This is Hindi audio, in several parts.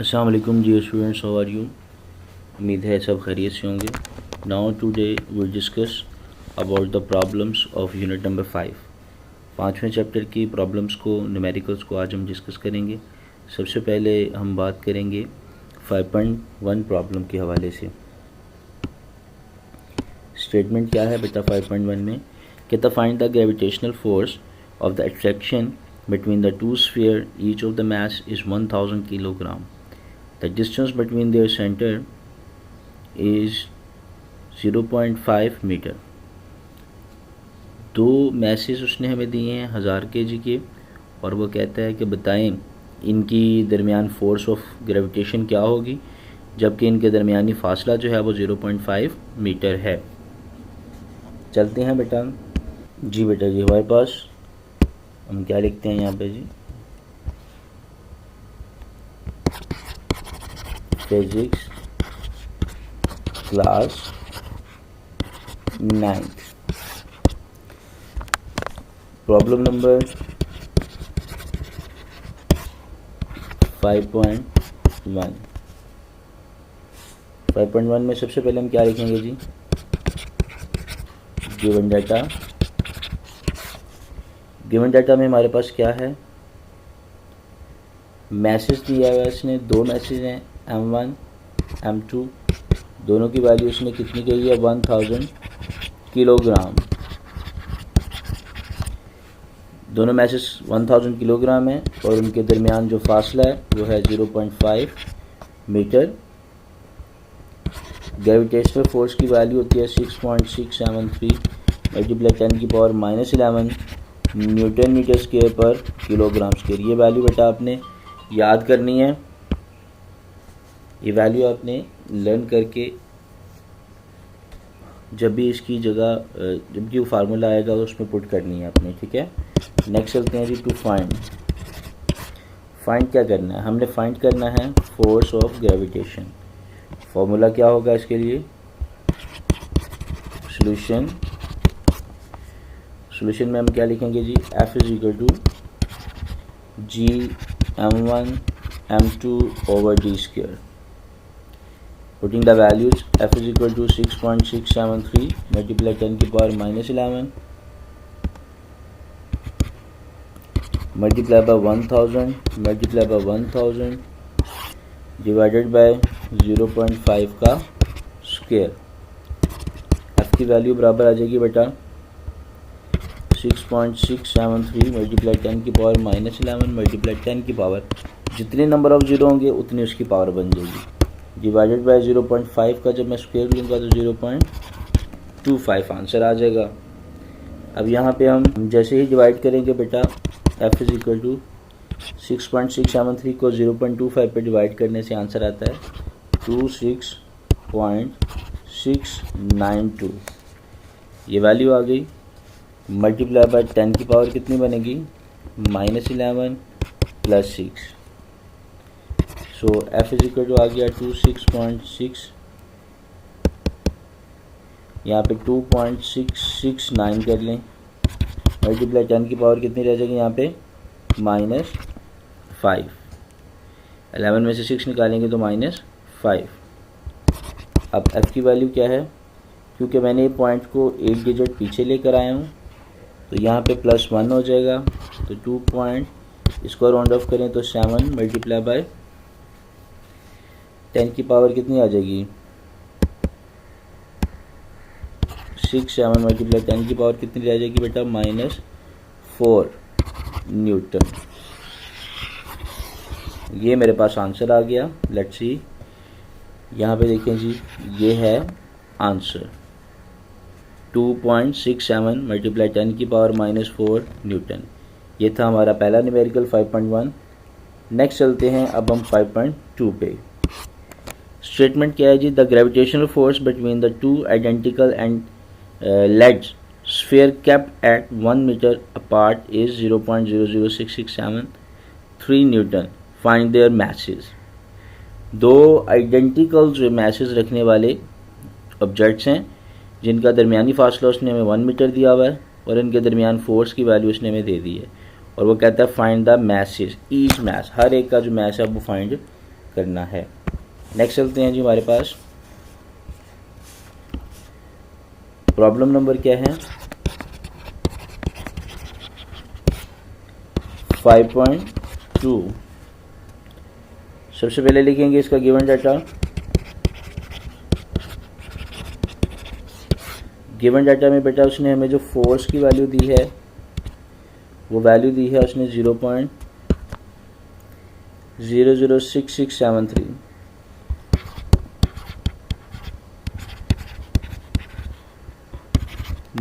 अस्सलाम वालेकुम dear students, how are you. उम्मीद है सब खैरियत से होंगे। Now today we discuss about the problems of unit number 5। पाँचवें चैप्टर की प्रॉब्लम्स को, न्यूमेरिकल्स को आज हम डिस्कस करेंगे। सबसे पहले हम बात करेंगे 5.1 प्रॉब्लम के हवाले से। स्टेटमेंट क्या है बेटा 5.1 में, कहता find the gravitational force of the attraction between the two spheres, each of the mass is 1000 kilogram. The distance between their center is 0.5 metre. दो मैसेज उसने हमें दिए हैं 1000 kg के, और वो कहता है कि बताएं इनकी दरमियान फोर्स ऑफ ग्रेविटेशन क्या होगी, जबकि इनके दरमियानी फासला जो है वो 0.5 मीटर है। चलते हैं बेटा जी। बेटा जी हमारे पास हम क्या लिखते हैं यहाँ पे जी, फिजिक्स क्लास 9 प्रॉब्लम नंबर 5.1। 5.1 में सबसे पहले हम क्या लिखेंगे जी, गिवन डाटा। गिवन डाटा में हमारे पास क्या है, मैसेज दिया हुआ है इसने, दो मैसेज हैं M1 M2, दोनों की वैल्यू इसने कितनी कही है 1000 किलोग्राम। दोनों मैसेज 1000 किलोग्राम है और उनके दरमियान जो फासला है वो है 0.5 मीटर। ग्रेविटेशनल फोर्स की वैल्यू होती है 6.673 मल्टीप्लाई 10 की पावर -11 न्यूटन मीटर स्क्वायर पर किलोग्राम स्क्वायर। ये वैल्यू बेटा आपने याद करनी है, ये वैल्यू आपने लर्न करके जब भी इसकी जगह जब भी वो फार्मूला आएगा तो उसमें पुट करनी है आपने, ठीक है। नेक्स्ट चलते हैं जी टू फाइंड। फाइंड क्या करना है, हमने फाइंड करना है फोर्स ऑफ ग्रेविटेशन। फार्मूला क्या होगा इसके लिए, सॉल्यूशन में हम क्या लिखेंगे जी, F is equal to G M1 M2 over d square. Putting the values, F is equal to 6.673 multiply 10 की power -11 multiply by 1000 divided by 0.5 का स्क्वायर। F की वैल्यू बराबर आ जाएगी बेटा 6.673 मल्टीप्लाई 10 की पावर -11 मल्टीप्लाई 10 की पावर, जितने नंबर ऑफ जीरो होंगे उतनी उसकी पावर बन जाएगी, डिवाइडेड बाय 0.5 का जब मैं स्क्वायर लूँगा तो 0.25 आंसर आ जाएगा। अब यहाँ पे हम जैसे ही डिवाइड करेंगे बेटा, F इज इक्वल टू 6.673 को 0.25 पे डिवाइड करने से आंसर आता है 26.692। ये वैल्यू आ गई। मल्टीप्लाई बाय 10 की पावर कितनी बनेगी -11 plus 6, so F is equal to आ गया 26.6, यहाँ पे 2.669 कर लें, मल्टीप्लाई 10 की पावर कितनी रह जाएगी यहाँ पे -5, 11 में से 6 निकालेंगे तो -5। अब F की वैल्यू क्या है, क्योंकि मैंने पॉइंट को एक डिजिट पीछे लेकर आया हूँ तो यहाँ पे +1 हो जाएगा, तो 2 पॉइंट इसको राउंड ऑफ करें तो 7 मल्टीप्लाई बाय 10 की पावर कितनी आ जाएगी 6, 7 मल्टीप्लाई 10 की पावर कितनी रह जाएगी बेटा -4 न्यूटन। ये मेरे पास आंसर आ गया। लेट्स सी, यहाँ पे देखें जी, ये है आंसर 2.67 मल्टीप्लाई 10 की पावर -4 न्यूटन। ये था हमारा पहला न्यूमेरिकल 5.1। नेक्स्ट चलते हैं अब हम 5.2 पे। स्टेटमेंट क्या है जी, the gravitational force between the two identical and lead sphere kept at 1 metre apart is 0.00667 newton. Find their masses. दो आइडेंटिकल जो मैसेज रखने वाले ऑब्जेक्ट्स हैं जिनका दरमियानी फासला उसने हमें 1 मीटर दिया हुआ है और इनके दरमियान फोर्स की वैल्यू उसने हमें दे दी है, और वो कहता है find the masses each mass, हर एक का जो मैस है वो फाइंड करना है। नेक्स्ट चलते हैं जी, हमारे पास प्रॉब्लम नंबर क्या है, 5.2। सबसे पहले लिखेंगे इसका गिवन डाटा। गिवन डाटा में बेटा उसने हमें जो फोर्स की वैल्यू दी है वो वैल्यू दी है उसने 0.006673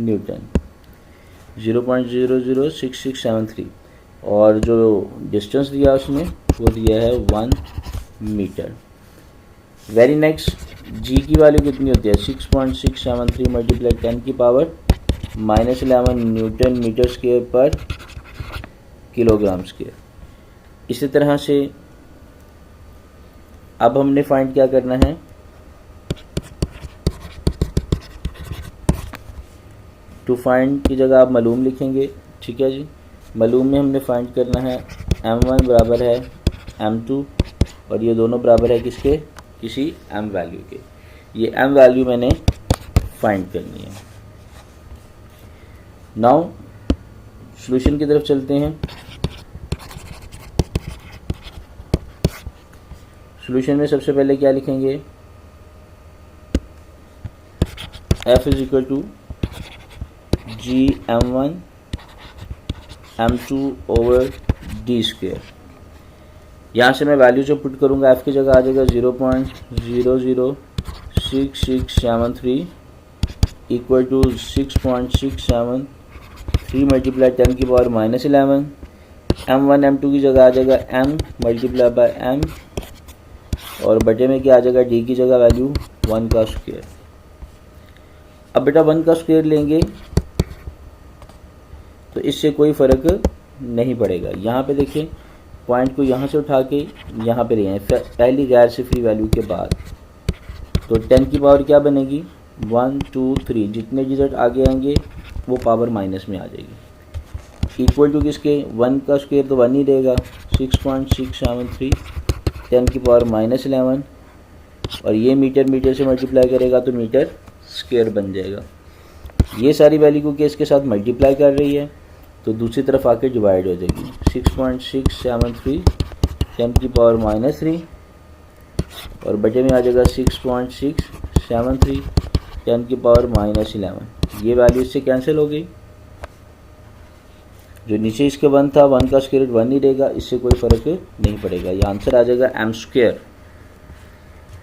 न्यूटन, 0.006673। और जो डिस्टेंस दिया उसने वो दिया है 1 मीटर। वेरी नेक्स्ट, जी की वैल्यू कितनी होती है, 6.673 मल्टीप्लाई 10 की पावर -11 न्यूटन मीटर स्क्वायर पर किलोग्राम स्क्वायर। इसी तरह से अब हमने फाइंड क्या करना है, टू फाइंड की जगह आप मालूम लिखेंगे, ठीक है जी। मालूम में हमने फाइंड करना है m1 बराबर है m2 और ये दोनों बराबर है किसके, किसी m वैल्यू के। ये m वैल्यू मैंने फाइंड करनी है। नाउ सॉल्यूशन की तरफ चलते हैं। सॉल्यूशन में सबसे पहले क्या लिखेंगे, f is equal to G m1 m2 over D square. यहाँ से मैं वैल्यू जो पुट करूँगा f की जगह आ जाएगा 0.006673 इक्वल टू 6.673 मल्टीप्लाई 10 की पावर -11। m1 m2 की जगह आ जाएगा m मल्टीप्लाई बाय m और बटे में क्या आ जाएगा, d की जगह वैल्यू 1 का स्क्वायर। अब बेटा 1 का स्क्वायर लेंगे तो इससे कोई फ़र्क नहीं पड़ेगा। यहाँ पे देखें, पॉइंट को यहाँ से उठा के यहाँ पे ले आए पहली गैर सिफरी वैल्यू के बाद, तो 10 की पावर क्या बनेगी, 1 2 3, जितने डिजिट आगे आएंगे वो पावर माइनस में आ जाएगी। इक्वल टू किसके, 1 का स्क्वायर तो 1 ही रहेगा, 6.673 10 की पावर -11 और ये मीटर से मल्टीप्लाई करेगा तो मीटर स्क्वायर बन जाएगा। ये सारी वैल्यू को केस के साथ मल्टीप्लाई कर रही है तो दूसरी तरफ आके डिवाइड हो जाएगी। 6.673 10 की पावर -3 और बटे में आ जाएगा 6.673 10 की पावर -11। ये वैल्यू इससे कैंसिल हो गई। जो नीचे इसके 1 था, 1 का स्क्वायर रूट 1 ही रहेगा, इससे कोई फ़र्क नहीं पड़ेगा। ये आंसर आ जाएगा m स्क्वायर।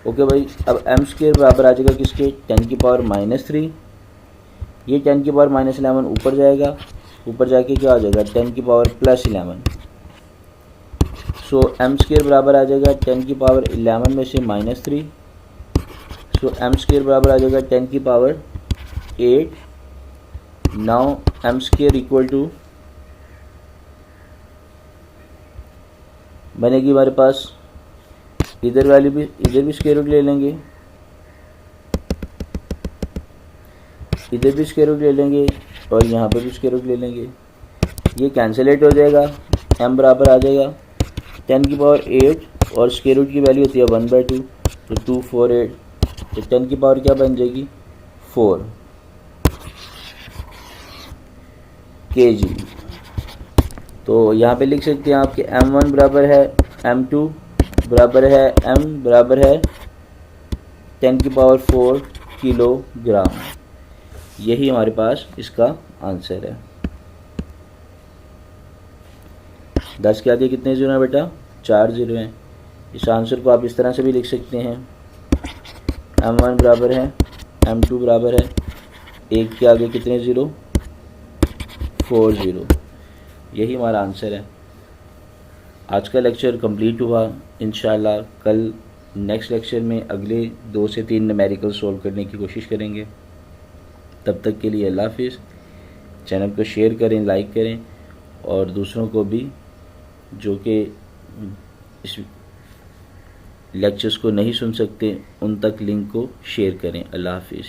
ओके भाई, अब m स्क्वायर बराबर आ जाएगा किसके, 10 की पावर -3। ये 10 की पावर -11 ऊपर जाएगा, ऊपर जाके क्या आ जाएगा, 10 की पावर +11। सो m स्क्वायर बराबर आ जाएगा 10 की पावर 11 में से -3। सो m स्क्वायर बराबर आ जाएगा 10 की power 8। Now m square equal to बनेगी हमारे पास, इधर वैल्यू भी, इधर भी स्क्वायर रूट ले लेंगे, इधर भी स्क्वायर रूट ले लेंगे और यहाँ पे भी स्क्वायर रूट ले लेंगे। ये कैंसिलेट हो जाएगा, m बराबर आ जाएगा 10 की पावर 8 और स्क्वायर रूट की वैल्यू होती है 1/2 तो 248, तो 10 की पावर क्या बन जाएगी, 4 kg। तो यहाँ पे लिख सकते हैं आपके m1 बराबर है m2 बराबर है m बराबर है 10 की पावर 4 किलोग्राम। यही हमारे पास इसका आंसर है। 10 के आगे कितने जीरो हैं बेटा, 4 जीरो हैं। इस आंसर को आप इस तरह से भी लिख सकते हैं, m1 बराबर है m2 बराबर है 1 के आगे कितने ज़ीरो, 4 ज़ीरो। यही हमारा आंसर है। आज का लेक्चर कंप्लीट हुआ। इंशाल्लाह कल नेक्स्ट लेक्चर में अगले 2 से 3 न्यूमेरिकल सोल्व करने की कोशिश करेंगे। तब तक के लिए अल्लाह हाफिज़। चैनल को शेयर करें, लाइक करें और दूसरों को भी जो कि इस लेक्चर्स को नहीं सुन सकते उन तक लिंक को शेयर करें। अल्लाह हाफिज़।